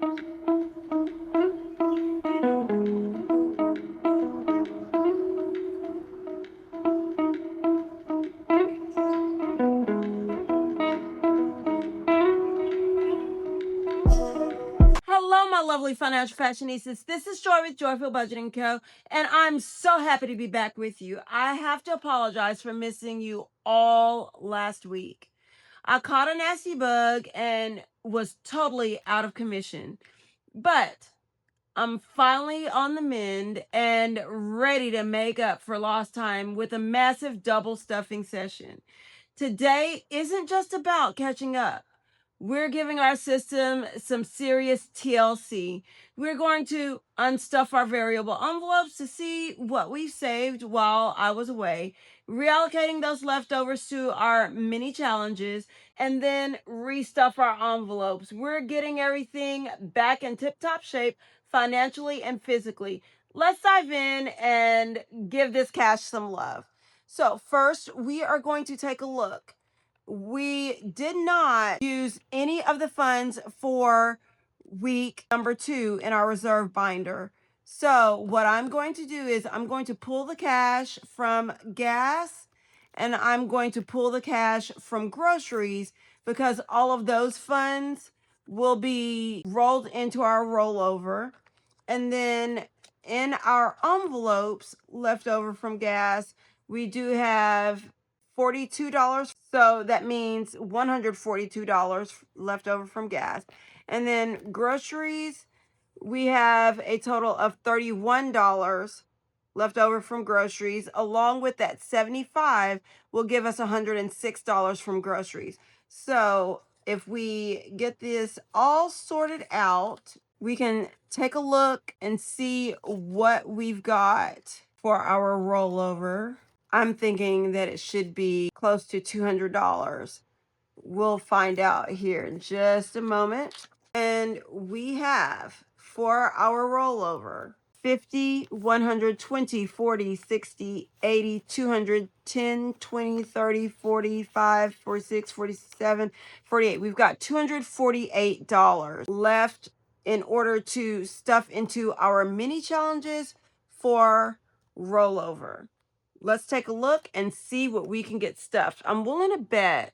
Hello, my lovely financial fashionistas. This is Joy with Joyful Budgeting Co. And I'm so happy to be back with you. I have to apologize for missing you all last week. I caught a nasty bug and was totally out of commission. But I'm finally on the mend and ready to make up for lost time with a massive double stuffing session. Today isn't just about catching up. We're giving our system some serious TLC. We're going to unstuff our variable envelopes to see what we've saved while I was away, reallocating those leftovers to our mini challenges, and then restuff our envelopes. We're getting everything back in tip-top shape financially and physically. Let's dive in and give this cash some love. So first, we are going to take a look. We did not use any of the funds for week number 2 in our reserve binder. So what I'm going to do is I'm going to pull the cash from gas and I'm going to pull the cash from groceries because all of those funds will be rolled into our rollover. And then in our envelopes left over from gas, we do have $42. So that means $142 left over from gas. And then groceries, we have a total of $31 left over from groceries. Along with that 75 will give us $106 from groceries. So if we get this all sorted out, we can take a look and see what we've got for our rollover. I'm thinking that it should be close to $200. We'll find out here in just a moment. And we have for our rollover 50, 100, 20, 40, 60, 80, 200, 10, 20, 30, 45, 46, 47, 48. We've got $248 left in order to stuff into our mini challenges for rollover. Let's take a look and see what we can get stuffed. I'm willing to bet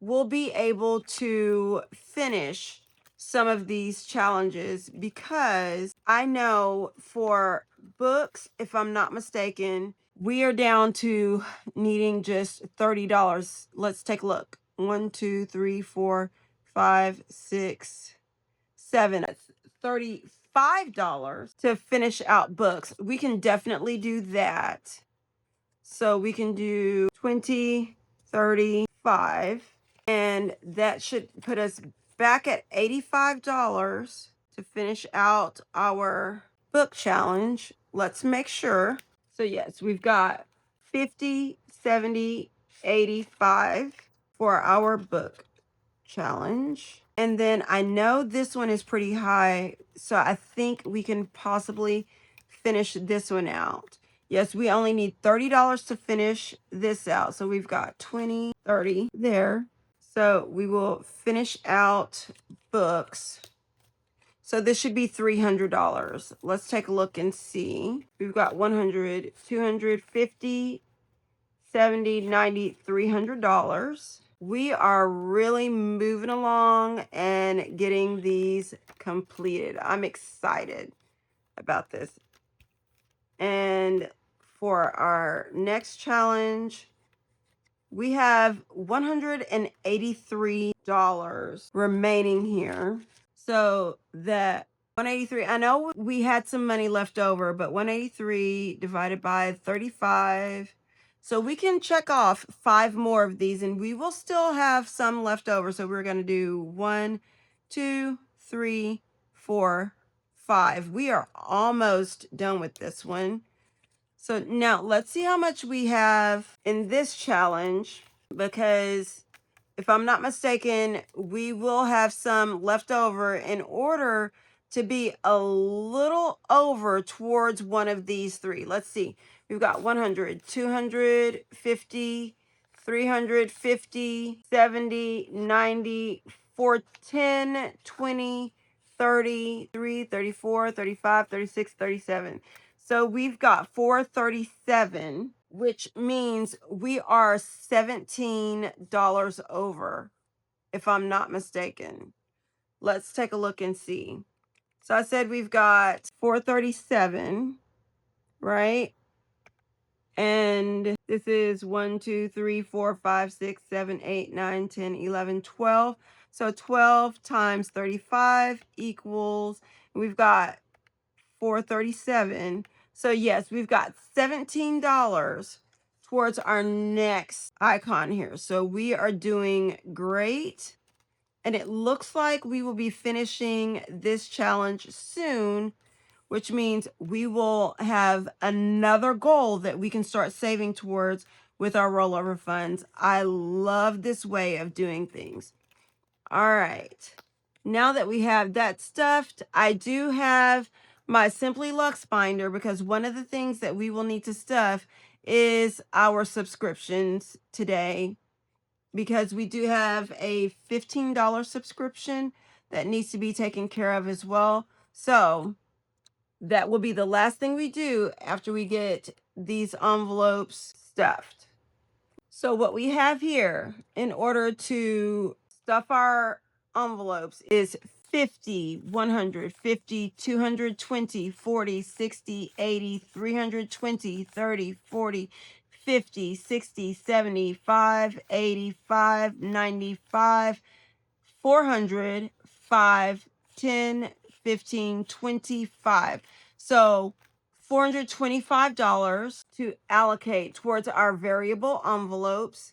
we'll be able to finish some of these challenges because I know for books, if I'm not mistaken, we are down to needing just $30. Let's take a look. 1, 2, 3, 4, 5, 6, 7. That's $35 to finish out books. We can definitely do that. So we can do 20, 35, and that should put us back at $85 to finish out our book challenge. Let's make sure. So yes, we've got 50, 70, 85 for our book challenge. And then I know this one is pretty high, so I think we can possibly finish this one out. Yes, we only need $30 to finish this out. So we've got 20, 30 there. So we will finish out books. So this should be $300. Let's take a look and see. We've got 100, 250, 70, 90, $300. We are really moving along and getting these completed. I'm excited about this. And for our next challenge, we have $183 remaining here. So that 183, I know we had some money left over, but 183 divided by 35. So we can check off 5 more of these and we will still have some left over. So we're going to do 1, 2, 3, 4, 5. We are almost done with this one. So now let's see how much we have in this challenge, because if I'm not mistaken, we will have some left over in order to be a little over towards one of these 3. Let's see. We've got 100, 250, 350, 70, 90, 410, 20, 33, 34, 35, 36, 37. So we've got 437, which means we are $17 over, if I'm not mistaken. Let's take a look and see. So I said we've got 437, right? And this is 1, 2, 3, 4, 5, 6, 7, 8, 9, 10, 11, 12. So 12 times 35 equals, we've got 437. So yes, we've got $17 towards our next icon here. So we are doing great. And it looks like we will be finishing this challenge soon, which means we will have another goal that we can start saving towards with our rollover funds. I love this way of doing things. All right. Now that we have that stuffed, I do have my Simply Luxe binder, because one of the things that we will need to stuff is our subscriptions today, because we do have a $15 subscription that needs to be taken care of as well. So that will be the last thing we do after we get these envelopes stuffed. So what we have here in order to stuff our envelopes is 50, 100, 50, 220, 40, 60, 80, 320, 30, 40, 50, 60, 75, 85, 95, 400, 5, 10, 15, 25. So $425 to allocate towards our variable envelopes.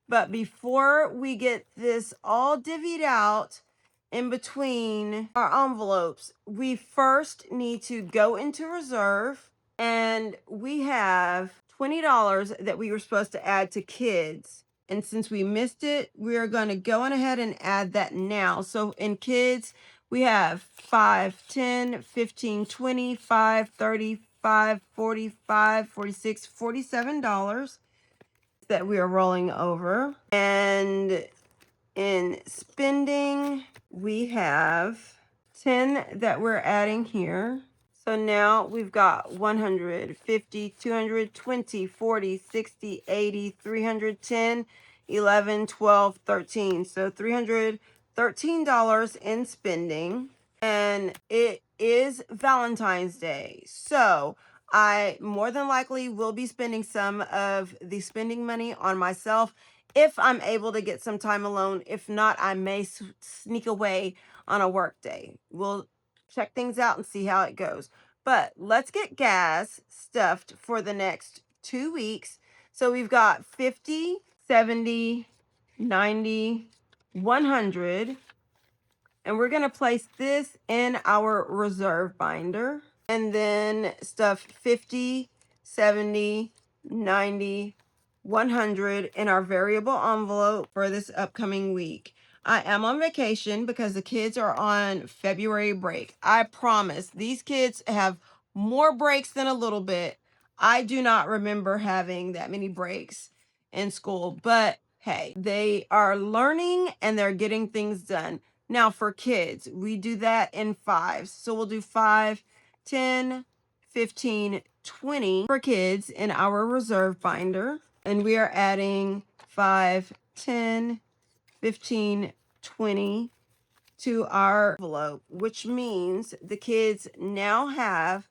But before we get this all divvied out in between our envelopes, we first need to go into reserve, and we have $20 that we were supposed to add to kids. And since we missed it, we are going to go on ahead and add that now. So in kids, we have 5, 10, 15, 25, 35, 45, 46, $47 that we are rolling over. And in spending, we have 10 that we're adding here. So now we've got 100, 50, 220, 40, 60, 80, 310, 11, 12, 13. So $313 in spending. And it is Valentine's Day. So I more than likely will be spending some of the spending money on myself if I'm able to get some time alone. If not, I may sneak away on a work day. We'll check things out and see how it goes. But let's get gas stuffed for the next 2 weeks. So we've got 50, 70, 90, 100. And we're going to place this in our reserve binder, and then stuff 50, 70, 90, 100 in our variable envelope for this upcoming week. I am on vacation because the kids are on February break. I promise these kids have more breaks than a little bit. I do not remember having that many breaks in school, but hey, they are learning and they're getting things done. Now for kids, we do that in fives. So we'll do 5, 10, 15, 20 for kids in our reserve binder. And we are adding 5, 10, 15, 20 to our envelope, which means the kids now have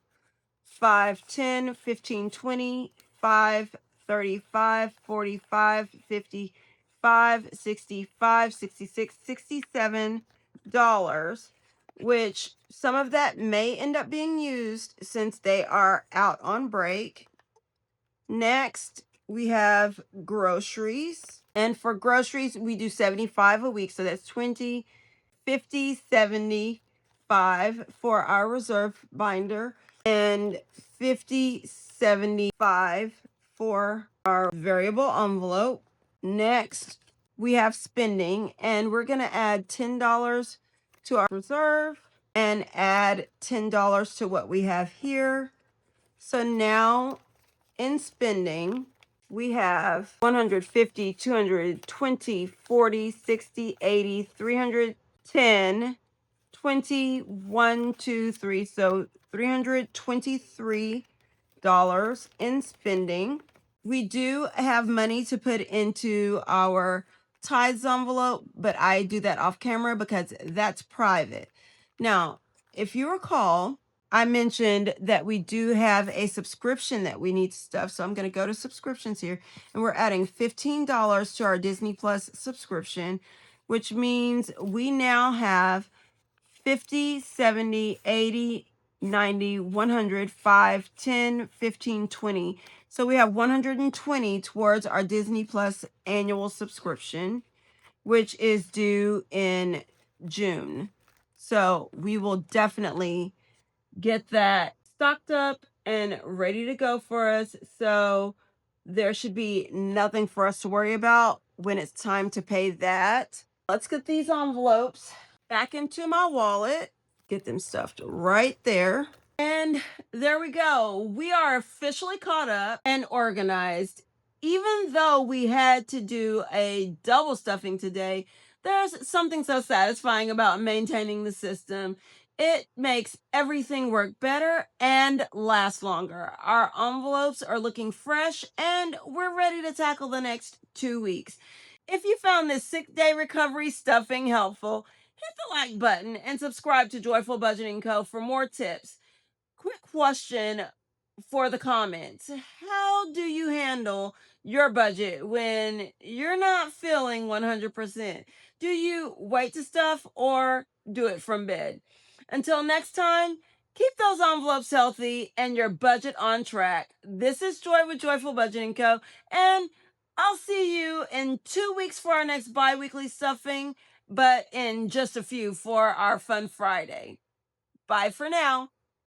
5, 10, 15, 20, 5, 35, 45, 55, 65, 66, $67, which some of that may end up being used since they are out on break. Next, we have groceries. And for groceries, we do 75 a week. So that's 20, 50, 75 for our reserve binder, and 50, 75 for our variable envelope. Next, we have spending, and we're going to add $10 to our reserve and add $10 to what we have here. So now in spending, we have 150, 220, 40, 60, 80, 310, 323. So $323 in spending. We do have money to put into our tithes envelope, but I do that off camera because that's private. Now, if you recall, I mentioned that we do have a subscription that we need to stuff. So I'm going to go to subscriptions here, and we're adding $15 to our Disney Plus subscription, which means we now have 50, 70, 80, 90, 100, 5, 10, 15, 20. So we have 120 towards our Disney Plus annual subscription, which is due in June. So we will definitely get that stocked up and ready to go for us. So there should be nothing for us to worry about when it's time to pay that. Let's get these envelopes back into my wallet, get them stuffed right there. And there we go. We are officially caught up and organized. Even though we had to do a double stuffing today, there's something so satisfying about maintaining the system. It makes everything work better and last longer. Our envelopes are looking fresh and we're ready to tackle the next 2 weeks. If you found this 6-day recovery stuffing helpful, hit the like button and subscribe to Joyful Budgeting Co. for more tips. Quick question for the comments. How do you handle your budget when you're not feeling 100%? Do you wait to stuff or do it from bed? Until next time, keep those envelopes healthy and your budget on track. This is Joy with Joyful Budgeting Co. And I'll see you in 2 weeks for our next bi-weekly stuffing, but in just a few for our Fun Friday. Bye for now.